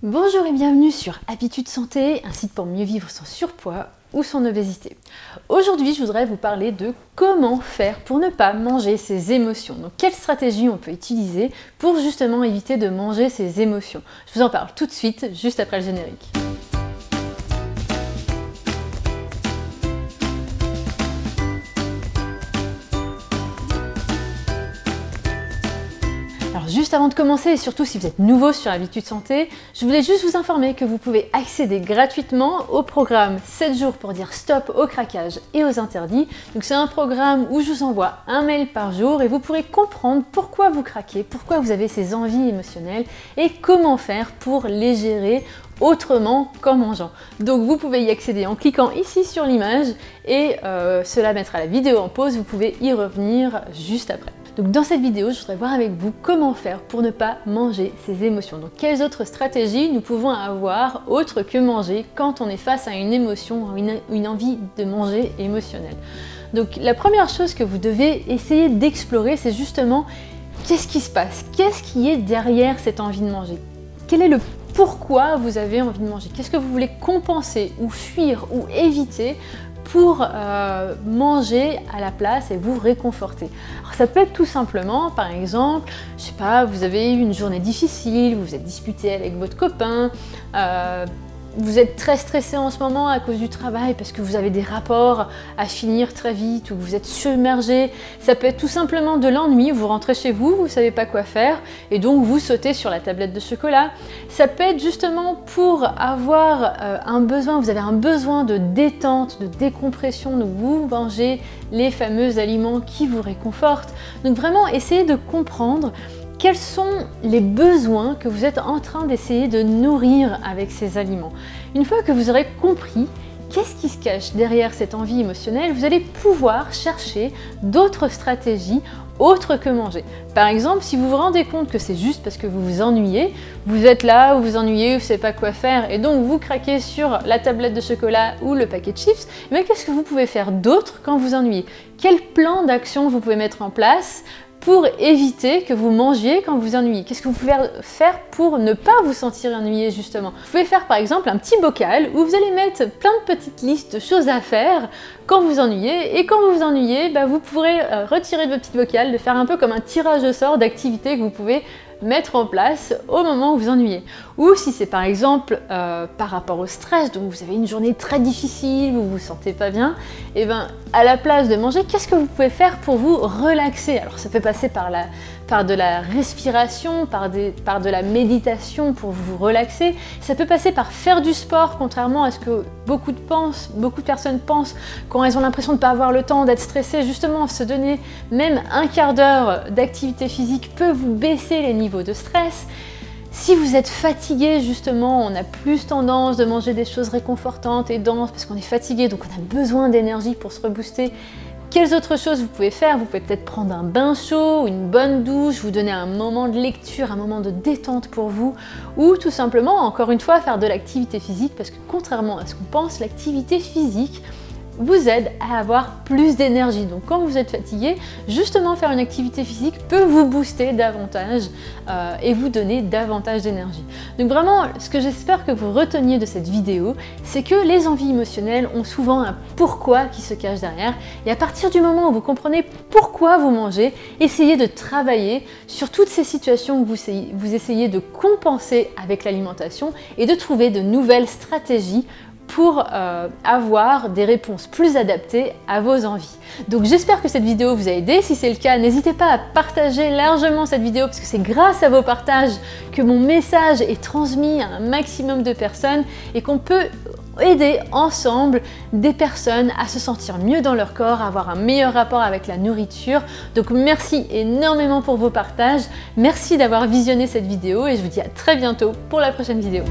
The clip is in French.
Bonjour et bienvenue sur Habitudes Santé, un site pour mieux vivre son surpoids ou son obésité. Aujourd'hui, je voudrais vous parler de comment faire pour ne pas manger ses émotions. Donc, quelle stratégie on peut utiliser pour justement éviter de manger ses émotions. Je vous en parle tout de suite, juste après le générique. Alors juste avant de commencer, et surtout si vous êtes nouveau sur Habitudes Santé, je voulais juste vous informer que vous pouvez accéder gratuitement au programme 7 jours pour dire stop au craquage et aux interdits. Donc c'est un programme où je vous envoie un mail par jour et vous pourrez comprendre pourquoi vous craquez, pourquoi vous avez ces envies émotionnelles et comment faire pour les gérer autrement qu'en mangeant. Donc vous pouvez y accéder en cliquant ici sur l'image et cela mettra la vidéo en pause, vous pouvez y revenir juste après. Donc dans cette vidéo, je voudrais voir avec vous comment faire pour ne pas manger ses émotions. Donc quelles autres stratégies nous pouvons avoir autres que manger quand on est face à une émotion, une envie de manger émotionnelle. Donc la première chose que vous devez essayer d'explorer, c'est justement qu'est-ce qui se passe? Qu'est-ce qui est derrière cette envie de manger? Quel est le pourquoi vous avez envie de manger? Qu'est-ce que vous voulez compenser ou fuir ou éviter pour manger à la place et vous réconforter? Alors ça peut être tout simplement, par exemple, je sais pas, vous avez eu une journée difficile, vous vous êtes disputé avec votre copain, vous êtes très stressé en ce moment à cause du travail parce que vous avez des rapports à finir très vite ou vous êtes submergé. Ça peut être tout simplement de l'ennui, vous rentrez chez vous, vous ne savez pas quoi faire et donc vous sautez sur la tablette de chocolat. Ça peut être justement pour avoir un besoin, vous avez un besoin de détente, de décompression, donc vous mangez les fameux aliments qui vous réconfortent. Donc vraiment essayez de comprendre quels sont les besoins que vous êtes en train d'essayer de nourrir avec ces aliments. Une fois que vous aurez compris qu'est-ce qui se cache derrière cette envie émotionnelle, vous allez pouvoir chercher d'autres stratégies autres que manger. Par exemple, si vous vous rendez compte que c'est juste parce que vous vous ennuyez, vous êtes là, vous vous ennuyez, vous ne savez pas quoi faire et donc vous craquez sur la tablette de chocolat ou le paquet de chips, mais qu'est-ce que vous pouvez faire d'autre quand vous ennuyez? Quel plan d'action vous pouvez mettre en place pour éviter que vous mangiez quand vous ennuyez? Qu'est-ce que vous pouvez faire pour ne pas vous sentir ennuyé justement? Vous pouvez faire par exemple un petit bocal où vous allez mettre plein de petites listes de choses à faire quand vous ennuyez et quand vous vous ennuyez, vous pourrez retirer de votre petit bocal, de faire un peu comme un tirage au sort d'activités que vous pouvez mettre en place au moment où vous ennuyez. Ou si c'est par exemple par rapport au stress, donc vous avez une journée très difficile, vous vous sentez pas bien, et à la place de manger, qu'est-ce que vous pouvez faire pour vous relaxer? Alors ça peut passer par de la respiration, par de la méditation pour vous relaxer. Ça peut passer par faire du sport, contrairement à ce que beaucoup de personnes pensent quand elles ont l'impression de ne pas avoir le temps, d'être stressées. Justement, se donner même un quart d'heure d'activité physique peut vous baisser les niveaux de stress. Si vous êtes fatigué, justement, on a plus tendance de manger des choses réconfortantes et denses parce qu'on est fatigué, donc on a besoin d'énergie pour se rebooster. Quelles autres choses vous pouvez faire? Vous pouvez peut-être prendre un bain chaud, une bonne douche, vous donner un moment de lecture, un moment de détente pour vous, ou tout simplement, encore une fois, faire de l'activité physique, parce que contrairement à ce qu'on pense, l'activité physique vous aide à avoir plus d'énergie. Donc quand vous êtes fatigué, justement faire une activité physique peut vous booster davantage et vous donner davantage d'énergie. Donc vraiment, ce que j'espère que vous reteniez de cette vidéo, c'est que les envies émotionnelles ont souvent un pourquoi qui se cache derrière. Et à partir du moment où vous comprenez pourquoi vous mangez, essayez de travailler sur toutes ces situations que vous essayez de compenser avec l'alimentation et de trouver de nouvelles stratégies pour avoir des réponses plus adaptées à vos envies. Donc j'espère que cette vidéo vous a aidé. Si c'est le cas, n'hésitez pas à partager largement cette vidéo parce que c'est grâce à vos partages que mon message est transmis à un maximum de personnes et qu'on peut aider ensemble des personnes à se sentir mieux dans leur corps, à avoir un meilleur rapport avec la nourriture. Donc merci énormément pour vos partages. Merci d'avoir visionné cette vidéo et je vous dis à très bientôt pour la prochaine vidéo.